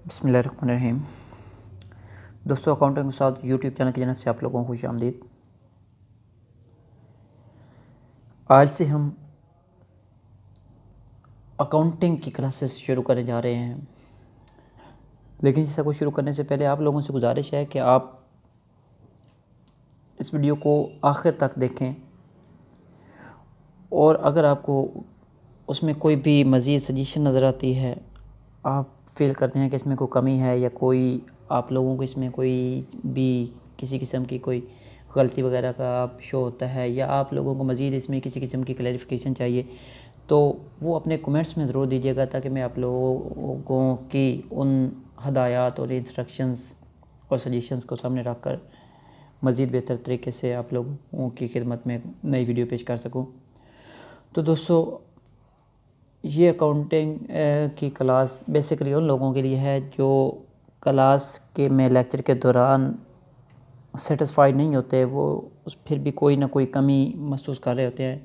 بسم اللہ الرحمن الرحیم۔ دوستو، اکاؤنٹنگ استاد یوٹیوب چینل کی جانب سے آپ لوگوں کو خوش آمدید۔ آج سے ہم اکاؤنٹنگ کی کلاسز شروع کرنے جا رہے ہیں، لیکن اس کو شروع کرنے سے پہلے آپ لوگوں سے گزارش ہے کہ آپ اس ویڈیو کو آخر تک دیکھیں، اور اگر آپ کو اس میں کوئی بھی مزید سجیشن نظر آتی ہے، آپ فیل کرتے ہیں کہ اس میں کوئی کمی ہے یا کوئی آپ لوگوں کو اس میں کوئی بھی کسی قسم کی کوئی غلطی وغیرہ کا آپ شو ہوتا ہے، یا آپ لوگوں کو مزید اس میں کسی قسم کی کلیریفیکیشن چاہیے، تو وہ اپنے کومنٹس میں ضرور دیجیے گا، تاکہ میں آپ لوگوں کی ان ہدایات اور انسٹرکشنز اور سجیشنز کو سامنے رکھ کر مزید بہتر طریقے سے آپ لوگوں کی خدمت میں نئی ویڈیو پیش کر سکوں۔ تو دوستو، یہ اکاؤنٹنگ کی کلاس بیسیکلی ان لوگوں کے لیے ہے جو کلاس کے میں لیکچر کے دوران سیٹسفائی نہیں ہوتے، وہ پھر بھی کوئی نہ کوئی کمی محسوس کر رہے ہوتے ہیں،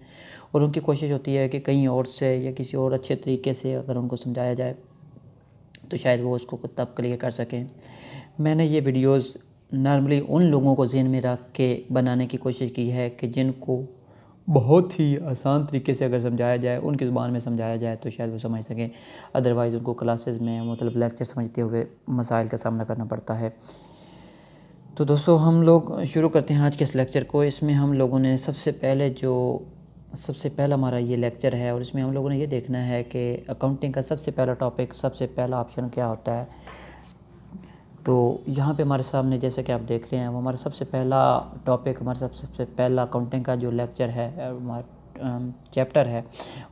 اور ان کی کوشش ہوتی ہے کہ کہیں اور سے یا کسی اور اچھے طریقے سے اگر ان کو سمجھایا جائے تو شاید وہ اس کو تب کلیئر کر سکیں۔ میں نے یہ ویڈیوز نارملی ان لوگوں کو ذہن میں رکھ کے بنانے کی کوشش کی ہے کہ جن کو بہت ہی آسان طریقے سے اگر سمجھایا جائے، ان کی زبان میں سمجھایا جائے تو شاید وہ سمجھ سکیں، ادروائز ان کو کلاسز میں مطلب لیکچر سمجھتے ہوئے مسائل کا سامنا کرنا پڑتا ہے۔ تو دوستو، ہم لوگ شروع کرتے ہیں آج کے اس لیکچر کو۔ اس میں ہم لوگوں نے سب سے پہلا ہمارا یہ لیکچر ہے، اور اس میں ہم لوگوں نے یہ دیکھنا ہے کہ اکاؤنٹنگ کا سب سے پہلا ٹاپک، سب سے پہلا آپشن کیا ہوتا ہے۔ تو یہاں پہ ہمارے سامنے جیسا کہ آپ دیکھ رہے ہیں، وہ ہمارا سب سے پہلا ٹاپک، ہمارا سب سے پہلا اکاؤنٹنگ کا جو لیکچر ہے، چیپٹر ہے،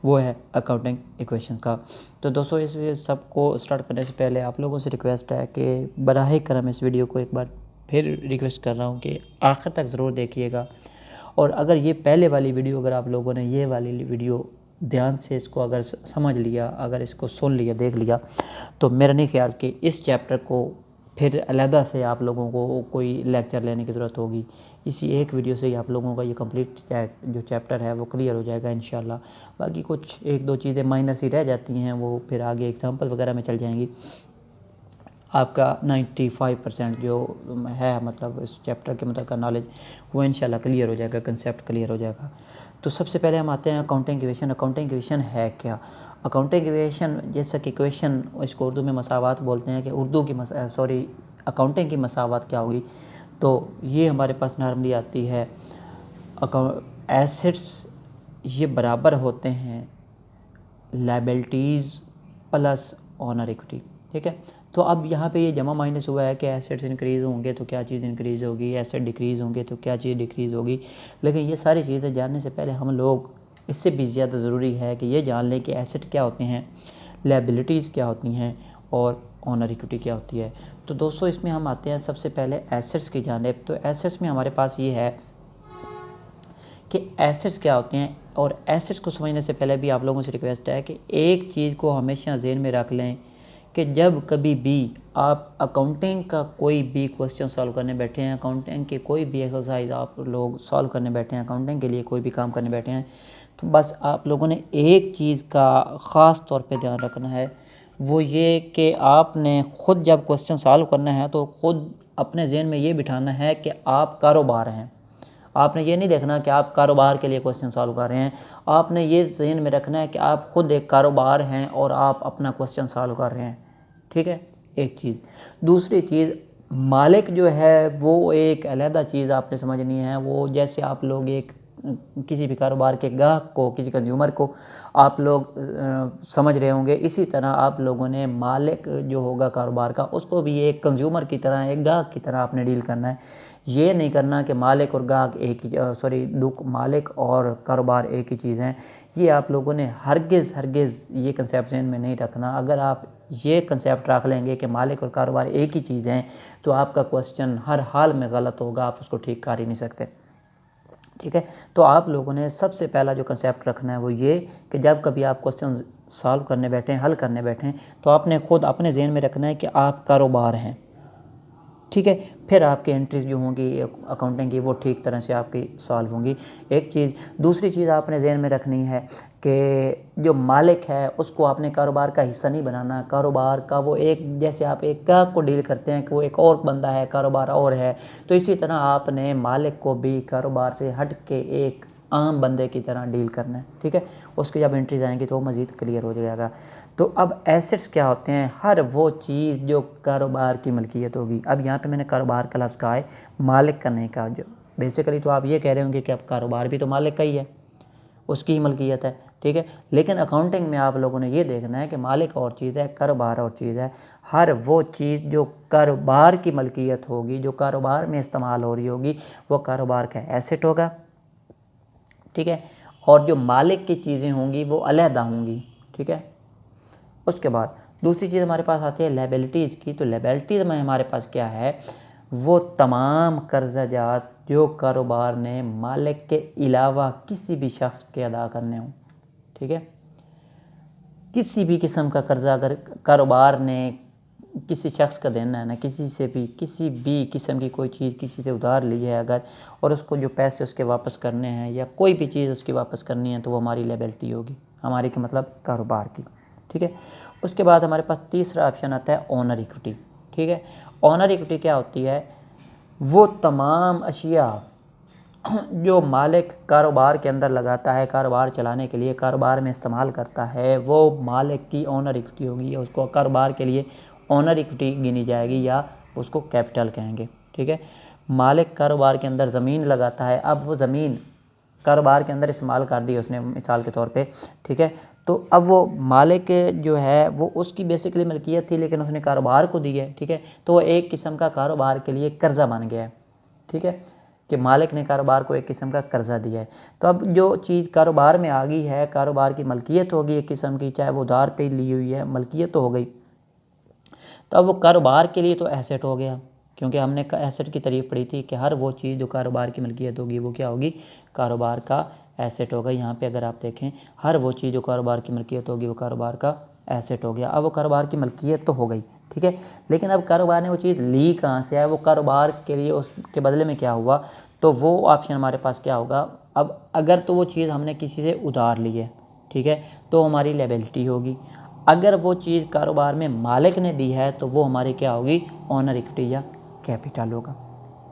وہ ہے اکاؤنٹنگ ایکویشن کا۔ تو دوستو، اس سب کو سٹارٹ کرنے سے پہلے آپ لوگوں سے ریکویسٹ ہے کہ براہ کرم اس ویڈیو کو ایک بار پھر ریکویسٹ کر رہا ہوں کہ آخر تک ضرور دیکھیے گا، اور اگر یہ پہلے والی ویڈیو، اگر آپ لوگوں نے یہ والی ویڈیو دھیان سے اس کو اگر سمجھ لیا، اگر اس کو سن لیا، دیکھ لیا، تو میرا نہیں خیال کہ اس چیپٹر کو پھر علیحدہ سے آپ لوگوں کو کوئی لیکچر لینے کی ضرورت ہوگی۔ اسی ایک ویڈیو سے ہی آپ لوگوں کا یہ کمپلیٹ جو چیپٹر ہے وہ کلیئر ہو جائے گا انشاءاللہ۔ باقی کچھ ایک دو چیزیں مائنر سی رہ جاتی ہیں، وہ پھر آگے ایگزامپل وغیرہ میں چل جائیں گی۔ آپ کا 95% جو ہے مطلب اس چیپٹر کے متعلقہ نالج، وہ انشاءاللہ کلیئر ہو جائے گا، کنسیپٹ کلیئر ہو جائے گا۔ تو سب سے پہلے ہم آتے ہیں اکاؤنٹنگ ایکویشن۔ اکاؤنٹنگ ایکویشن ہے کیا؟ اکاؤنٹنگ ایکویشن، جیسا کہ ایکویشن اس کو اردو میں مساوات بولتے ہیں، کہ اکاؤنٹنگ کی مساوات کیا ہوگی؟ تو یہ ہمارے پاس نارملی آتی ہے، ایسٹس یہ برابر ہوتے ہیں لائبلٹیز پلس اونر ایکوٹی، ٹھیک ہے؟ تو اب یہاں پہ یہ جمع مائنس ہوا ہے کہ ایسٹس انکریز ہوں گے تو کیا چیز انکریز ہوگی، ایسٹ ڈیکریز ہوں گے تو کیا چیز ڈیکریز ہوگی۔ لیکن یہ ساری چیزیں جاننے سے پہلے ہم لوگ، اس سے بھی زیادہ ضروری ہے کہ یہ جان لیں کہ ایسٹ کیا ہوتے ہیں، لائبلٹیز کیا ہوتی ہیں، اور اونر ایکوٹی کیا ہوتی ہے۔ تو دوستو، اس میں ہم آتے ہیں سب سے پہلے ایسٹس کی جانب۔ تو ایسٹس میں ہمارے پاس یہ ہے کہ ایسٹس کیا ہوتے ہیں، اور ایسٹس کو سمجھنے سے پہلے بھی آپ لوگوں سے ریکویسٹ ہے کہ ایک چیز کو ہمیشہ ذہن میں رکھ لیں کہ جب کبھی بھی آپ اکاؤنٹنگ کا کوئی بھی کوسچن سالو کرنے بیٹھے ہیں، اکاؤنٹنگ کے کوئی بھی ایکسرسائز آپ لوگ سالو کرنے بیٹھے ہیں، اکاؤنٹنگ کے لیے کوئی بھی کام کرنے بیٹھے ہیں، تو بس آپ لوگوں نے ایک چیز کا خاص طور پہ دھیان رکھنا ہے، وہ یہ کہ آپ نے خود جب کوسچن سالو کرنا ہے تو خود اپنے ذہن میں یہ بٹھانا ہے کہ آپ کاروبار ہیں۔ آپ نے یہ نہیں دیکھنا کہ آپ کاروبار کے لیے کوسچن سالو کر رہے ہیں، آپ نے یہ ذہن میں رکھنا ہے کہ آپ خود ایک کاروبار ہیں اور آپ اپنا کوسچن سالو کر رہے ہیں، ٹھیک ہے؟ ایک چیز۔ دوسری چیز، مالک جو ہے وہ ایک علیحدہ چیز آپ نے سمجھنی ہے۔ وہ جیسے آپ لوگ ایک کسی بھی کاروبار کے گاہک کو، کسی کنزیومر کو آپ لوگ سمجھ رہے ہوں گے، اسی طرح آپ لوگوں نے مالک جو ہوگا کاروبار کا، اس کو بھی ایک کنزیومر کی طرح، ایک گاہک کی طرح آپ نے ڈیل کرنا ہے۔ یہ نہیں کرنا کہ مالک اور گاہک مالک اور کاروبار ایک ہی چیز ہیں۔ یہ آپ لوگوں نے ہرگز یہ کنسیپٹ ذہن میں نہیں رکھنا۔ اگر آپ یہ کنسیپٹ رکھ لیں گے کہ مالک اور کاروبار ایک ہی چیز ہیں، تو آپ کا کوسچن ہر حال میں غلط ہوگا، آپ اس کو ٹھیک کر ہی نہیں سکتے، ٹھیک ہے؟ تو آپ لوگوں نے سب سے پہلا جو کنسیپٹ رکھنا ہے وہ یہ کہ جب کبھی آپ کوسچن سالو کرنے بیٹھیں، حل کرنے بیٹھیں، تو آپ نے خود اپنے ذہن میں رکھنا ہے کہ آپ کاروبار ہیں، ٹھیک ہے، پھر آپ کی انٹریز جو ہوں گی اکاؤنٹنگ کی وہ ٹھیک طرح سے آپ کی سالو ہوں گی، ایک چیز۔ دوسری چیز آپ نے ذہن میں رکھنی ہے کہ جو مالک ہے اس کو آپ نے کاروبار کا حصہ نہیں بنانا، کاروبار کا وہ ایک، جیسے آپ ایک گاہک کو ڈیل کرتے ہیں کہ وہ ایک اور بندہ ہے، کاروبار اور ہے، تو اسی طرح آپ نے مالک کو بھی کاروبار سے ہٹ کے ایک عام بندے کی طرح ڈیل کرنا ہے، ٹھیک ہے۔ اس کی جب انٹریز آئیں گی تو وہ مزید کلیئر ہو جائے گا۔ تو اب ایسٹس کیا ہوتے ہیں؟ ہر وہ چیز جو کاروبار کی ملکیت ہوگی۔ اب یہاں پہ میں نے کاروبار کا لفظ کہا ہے، مالک کا نہیں کہا۔ جو بیسیکلی تو آپ یہ کہہ رہے ہوں گے کہ اب کاروبار بھی تو مالک کا ہی ہے، اس کی ہی ملکیت ہے، ٹھیک ہے، لیکن اکاؤنٹنگ میں آپ لوگوں نے یہ دیکھنا ہے کہ مالک اور چیز ہے، کاروبار اور چیز ہے۔ ہر وہ چیز جو کاروبار کی ملکیت ہوگی، جو کاروبار میں استعمال ہو رہی ہوگی، وہ کاروبار کا ایسٹ ہوگا، ٹھیک ہے، اور جو مالک کی چیزیں ہوں گی وہ علیحدہ ہوں گی، ٹھیک ہے۔ اس کے بعد دوسری چیز ہمارے پاس آتی ہے لائبلٹیز کی۔ تو لائبلٹیز میں ہمارے پاس کیا ہے؟ وہ تمام قرضہ جات جو کاروبار نے مالک کے علاوہ کسی بھی شخص کے ادا کرنے ہوں، ٹھیک ہے۔ کسی بھی قسم کا قرضہ اگر کاروبار نے کسی شخص کا دینا ہے نا، کسی بھی قسم کی کوئی چیز کسی سے ادھار لی ہے اگر، اور اس کو جو پیسے اس کے واپس کرنے ہیں یا کوئی بھی چیز اس کی واپس کرنی ہے، تو وہ ہماری لائبلٹی ہوگی، ہماری کہ مطلب کاروبار کی، ٹھیک ہے۔ اس کے بعد ہمارے پاس تیسرا آپشن آتا ہے اونر ایکوٹی، ٹھیک ہے۔ اونر ایکوٹی کیا ہوتی ہے؟ وہ تمام اشیاء جو مالک کاروبار کے اندر لگاتا ہے، کاروبار چلانے کے لیے کاروبار میں استعمال کرتا ہے، وہ مالک کی اونر ایکوٹی ہوگی، یا اس کو کاروبار کے لیے اونر ایکوٹی گنی جائے گی، یا اس کو کیپٹل کہیں گے، ٹھیک ہے۔ مالک کاروبار کے اندر زمین لگاتا ہے، اب وہ زمین کاروبار کے اندر استعمال کر دی اس نے مثال کے طور پہ، ٹھیک ہے، تو اب وہ مالک جو ہے وہ اس کی بیسیکلی ملکیت تھی لیکن اس نے کاروبار کو دی ہے، ٹھیک ہے، تو وہ ایک قسم کا کاروبار کے لیے قرضہ بن گیا ہے، ٹھیک ہے، کہ مالک نے کاروبار کو ایک قسم کا قرضہ دیا ہے۔ تو اب جو چیز کاروبار میں آ گئی ہے، کاروبار کی ملکیت ہوگی ایک قسم کی، چاہے وہ ادھار پہ لی ہوئی ہے، ملکیت تو ہو گئی، تو اب وہ کاروبار کے لیے تو ایسٹ ہو گیا، کیونکہ ہم نے ایسٹ کی تعریف پڑھی تھی کہ ہر وہ چیز جو کاروبار کی ملکیت ہوگی وہ کیا ہوگی؟ کاروبار کا ایسٹ ہوگا۔ یہاں پہ اگر آپ دیکھیں، ہر وہ چیز جو کاروبار کی ملکیت ہوگی وہ کاروبار کا ایسٹ ہو گیا۔ اب وہ کاروبار کی ملکیت تو ہو گئی، ٹھیک ہے، لیکن اب کاروبار نے وہ چیز لی کہاں سے ہے؟ وہ کاروبار کے لیے اس کے بدلے میں کیا ہوا؟ تو وہ آپشن ہمارے پاس کیا ہوگا؟ اب اگر تو وہ چیز ہم نے کسی سے ادھار لی ہے، ٹھیک ہے، تو ہماری لائبلٹی ہوگی۔ اگر وہ چیز کاروبار میں مالک نے دی ہے تو وہ ہماری کیا ہوگی؟ اونر ایکوٹی یا کیپٹل ہوگا،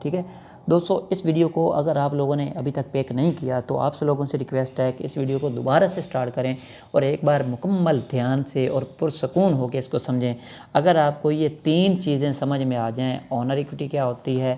ٹھیک ہے۔ دوستو، اس ویڈیو کو اگر آپ لوگوں نے ابھی تک پیک نہیں کیا تو آپ سے لوگوں سے ریکویسٹ ہے کہ اس ویڈیو کو دوبارہ سے سٹارٹ کریں اور ایک بار مکمل دھیان سے اور پرسکون ہو کے اس کو سمجھیں۔ اگر آپ کو یہ تین چیزیں سمجھ میں آ جائیں، اونر ایکوٹی کیا ہوتی ہے،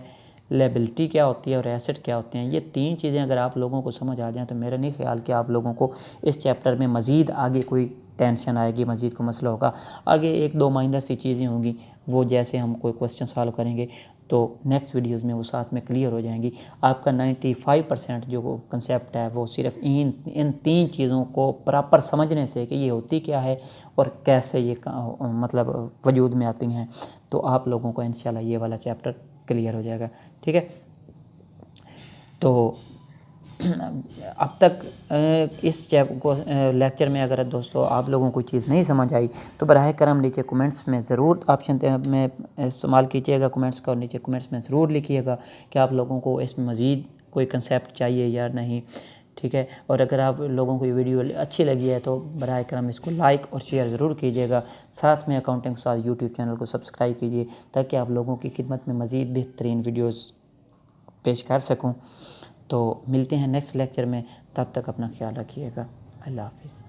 لائبلٹی کیا ہوتی ہے اور ایسٹ کیا ہوتے ہیں، یہ تین چیزیں اگر آپ لوگوں کو سمجھ آ جائیں تو میرا نہیں خیال کہ آپ لوگوں کو اس چیپٹر میں مزید آگے کوئی ٹینشن آئے گی، مزید کوئی مسئلہ ہوگا۔ آگے ایک دو مائنر سی چیزیں ہوں گی، وہ جیسے ہم کوئی کوسچن سالو کریں گے تو نیکسٹ ویڈیوز میں وہ ساتھ میں کلیئر ہو جائیں گی۔ آپ کا 95% جو کنسیپٹ ہے وہ صرف ان تین چیزوں کو پراپر سمجھنے سے کہ یہ ہوتی کیا ہے اور کیسے یہ مطلب وجود میں آتی ہیں، تو آپ لوگوں کو انشاءاللہ یہ والا چیپٹر کلیئر ہو جائے گا، ٹھیک ہے۔ تو اب تک اس لیکچر میں اگر دوستو آپ لوگوں کو چیز نہیں سمجھ آئی تو براہ کرم نیچے کمنٹس میں ضرور آپشن میں استعمال کیجیے گا کمنٹس کا، اور نیچے کمنٹس میں ضرور لکھیے گا کہ آپ لوگوں کو اس میں مزید کوئی کنسیپٹ چاہیے یا نہیں، ٹھیک ہے۔ اور اگر آپ لوگوں کو یہ ویڈیو اچھی لگی ہے تو براہ کرم اس کو لائک اور شیئر ضرور کیجیے گا، ساتھ میں اکاؤنٹنگ استاد یوٹیوب چینل کو سبسکرائب کیجیے تاکہ آپ لوگوں کی خدمت میں مزید بہترین ویڈیوز پیش کر سکوں۔ تو ملتے ہیں نیکسٹ لیکچر میں، تب تک اپنا خیال رکھیے گا، اللہ حافظ۔